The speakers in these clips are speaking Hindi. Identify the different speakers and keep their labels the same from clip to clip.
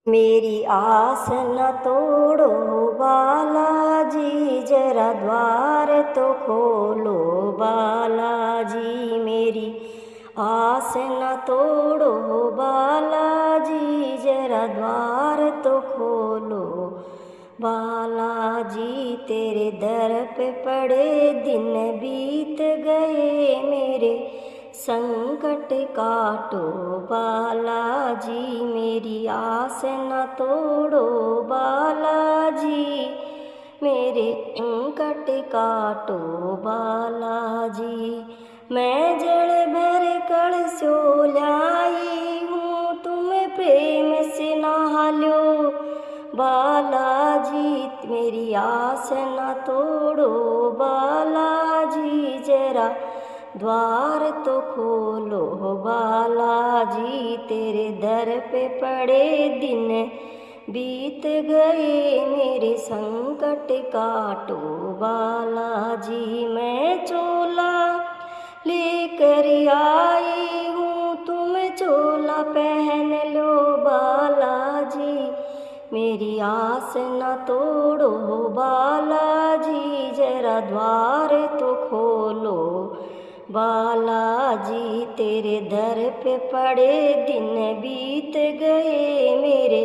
Speaker 1: मेरी आस न तोड़ो बालाजी, जरा द्वार तो खोलो बालाजी। मेरी आस न तोड़ो बालाजी, जरा द्वार तो खोलो बालाजी। तेरे दर पे पड़े दिन बीत गए, मेरे संकट काटो बालाजी। मेरी आस न तोड़ो बालाजी, मेरे संकट काटो बालाजी। मैं जड़ भर कलशो लाई हूँ, तुम प्रेम से नहा लो बालाजी। मेरी आस न तोड़ो बालाजी, जरा द्वार तो खोलो बालाजी। तेरे दर पे पड़े दिन बीत गए, मेरे संकट काटो बालाजी। मैं चोला लेकर आई हूँ, तुम चोला पहन लो बालाजी। मेरी आस न तोड़ो बालाजी, जरा द्वार तो खोलो बालाजी। तेरे दर पे पड़े दिन बीत गए, मेरे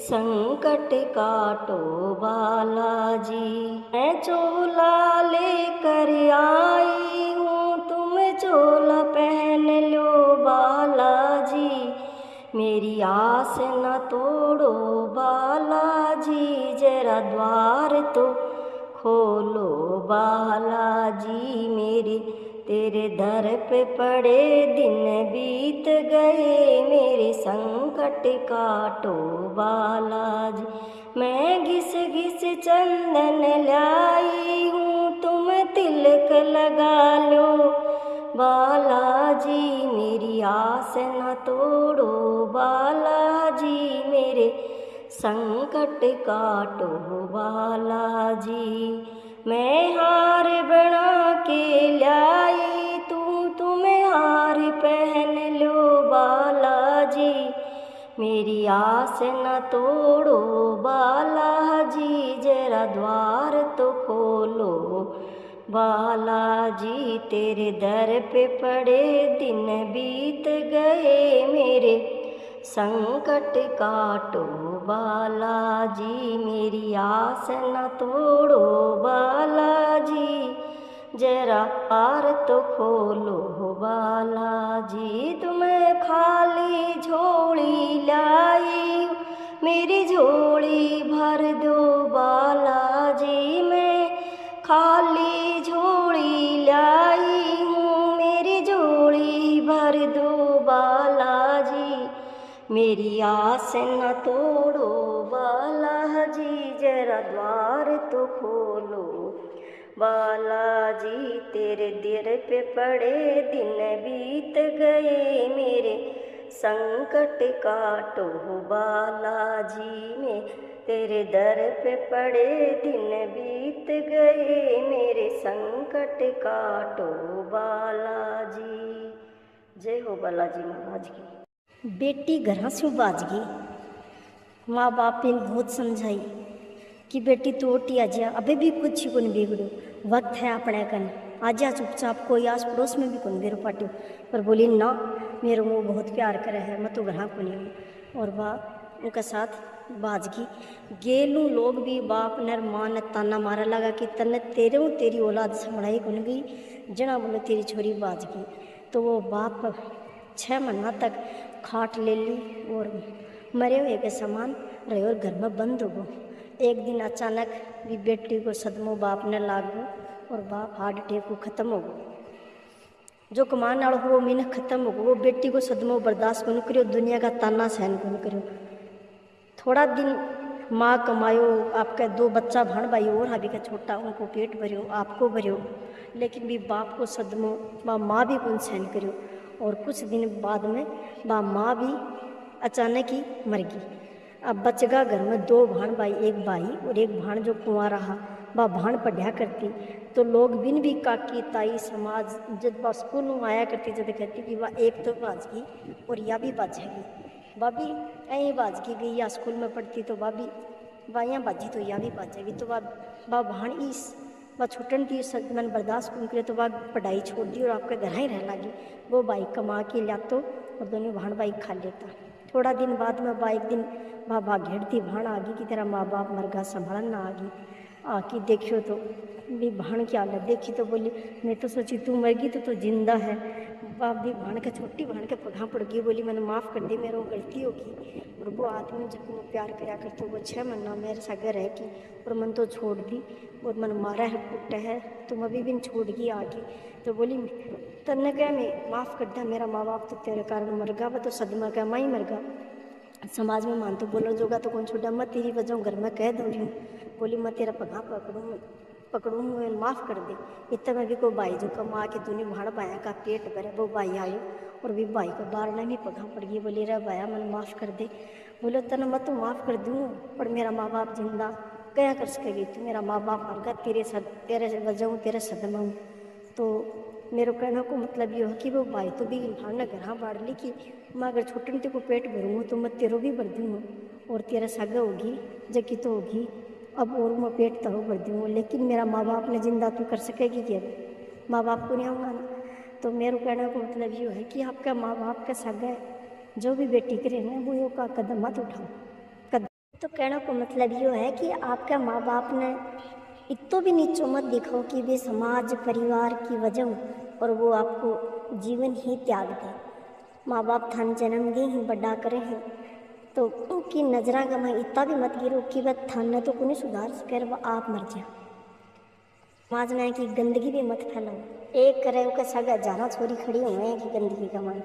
Speaker 1: संकट काटो बालाजी। मैं चोला लेकर आई हूँ, तुम चोला पहन लो बालाजी। मेरी आस न तोड़ो बालाजी, जरा द्वार तो खोलो बालाजी। मेरे तेरे दर पे पड़े दिन बीत गए, मेरे संकट काटो बालाजी। मैं घिस घिस चंदन लाई हूँ, तुम तिलक लगा लो बालाजी। मेरी आस न तोड़ो बालाजी, मेरे संकट काटो बालाजी। मैं हार बना के लाई तुम हार पहन लो बालाजी। मेरी आस न तोड़ो बालाजी, जरा द्वार तो खोलो बालाजी। तेरे दर पे पड़े दिन बीत गए, मेरे संकट काटो बालाजी। मेरी आस न तोड़ो बालाजी, जरा द्वार तो खोलो बालाजी। तुम्हें खाली झोली लाई, मेरी झोली भर दो बालाजी। मैं खाली झोली लाई हूँ, मेरी झोली भर दो बालाजी। मेरी आस न तोड़ो बालाजी, जरा द्वार तो खोलो बालाजी। तेरे दर पे पड़े दिन बीत गए, मेरे संकट काटो बालाजी। में तेरे दर पे पड़े दिन बीत गए, मेरे संकट काटो बालाजी। जय हो बालाजी महाराज की। बेटी घर से बाज गई, माँ बाप ने बहुत समझाई कि बेटी तू ओटी आ जा, अबे भी कुछ को नहीं बिगड़ो, वक्त है अपने कन, आजा चुपचाप, कोई आस पड़ोस में भी कौन बेरो पाटो। पर बोली ना, मेरे वो बहुत प्यार करे है, मैं तो घर को नहीं हूँ। और वह उनका साथ बाजगी गेलू लोग भी बाप नर माँ ने ताना मारा लगा कि तने तेरी औलाद संभड़ाई कौन गई, जना बोलो तेरी छोरी बाजगी। तो वो बाप 6 महीना तक खाट ले ली और मरे हुए के समान रहे और घर में बंद हो गए। एक दिन अचानक भी बेटी को सदमो बाप ने लागू और बाप हार्ट अटैक को ख़त्म हो गया। जो कमाने वाला हो वो मीन खत्म हो गया, वो बेटी को सदमो बर्दाश्त कौन करो, दुनिया का ताना सहन कौन करो। थोड़ा दिन माँ कमायो, आपका 2 बच्चा भाण भाई और अभी का छोटा, उनको पेट भरियो, आपको भरियो, लेकिन भी बाप को सदमो बा माँ भी कौन सहन करो। और कुछ दिन बाद में बा माँ भी अचानक ही मर गई। अब बचगा घर में 2 भाण भाई, एक भाई और एक भाण जो कुआं रहा, वह भाण पढ़ा करती। तो लोग बिन भी काकी ताई समाज जब वह स्कूल में आया करती जब कहती कि वह एक तो बाज गई और या भी बाजेगी। भाभी ऐ बाज की गई या स्कूल में पढ़ती तो भाभी वाइयाँ बाजी तो या भी बाजेगी तो बा भाण इस बा छुट्टन थी मन बर्दाश्त कौन करे तो बा पढ़ाई छोड़ दी और आपके घर ही रह लगी। वो बाइक कमा के लिया तो और दोनों भाण बाइक खा लेता। थोड़ा दिन बाद में बा एक दिन बा घेरती भाण आ गई कि तेरा माँ बाप मरगा संभालन ना आ गई आके देखियो तो भी भाण की हालत देखी तो बोली मैं तो सोची तू मर गई तो जिंदा है। बाप भी भाण के छोटी भाण के पगा पड़ गई बोली मैंने माफ़ कर दी मेरे गलती होगी। और वो आदमी जब मैं प्यार कराया कर तो वो 6 महीना मेरे सागे रह की और मन तो छोड़ दी और मन मारा है कुट्टा है तुम अभी भी छोड़ गई आगे। तो बोली तन्ने क्या मैं माफ़ कर दिया मेरा माँ बाप तो तेरे कारण मर गया वो तो सदमा क्या माँ ही मर गया समाज में मान तो बोलो जोगा तो कौन छोड़ा मैं तेरी वजह घर में कह दूँ रही हूँ। बोली मैं तेरा पगा पकड़ूँ माफ़ कर दे। इतना में भी कोई भाई जो कमा के तूने भाड़ भाया का पेट भरे वो भाई आयो और भी भाई को बारना में पगा पड़ गई। बोली रे भाया मन माफ़ कर दे। बोलो तना मैं तो माफ़ कर दूँ पर मेरा माँ बाप जिंदा क्या कर सकेगी तू मेरा माँ बाप मर गया तेरे वजह हूँ तेरे सदमा हूँ। तो मेरे कहने को मतलब ये हो कि वो भाई तो भी भाड़ना घर बाढ़ ली कि मैं अगर छोटन ते को पेट भरूँगा तो मैं तेरो भी भर दूँगा और तेरा सागा होगी जकी तो होगी अब और मैं पेट तो भर दूँगा लेकिन मेरा माँ बाप ने जिंदा तो कर सकेगी क्या माँ बाप को नहीं आऊँगा ना। तो मेरे कहने को मतलब ये है कि आपका माँ बाप का सागा है जो भी बेटी करे ना वो यो का कदम मत उठाओ कदम। तो कहने को मतलब ये है कि आपका माँ बाप ने इतो भी नीचो मत दिखाओ कि वे समाज परिवार की वजह और वो आपको जीवन ही त्याग दे। माँ बाप थान जन्म दे ही बड़ा करे हैं तो उनकी नजरा का मैं इतना भी मत गिरो कि वह थान तो कोई सुधार कर वह आप मर जा। समाज में की गंदगी भी मत फैलाओ एक करे उसका सगा जाना छोरी खड़ी हुए हैं कि गंदगी का मन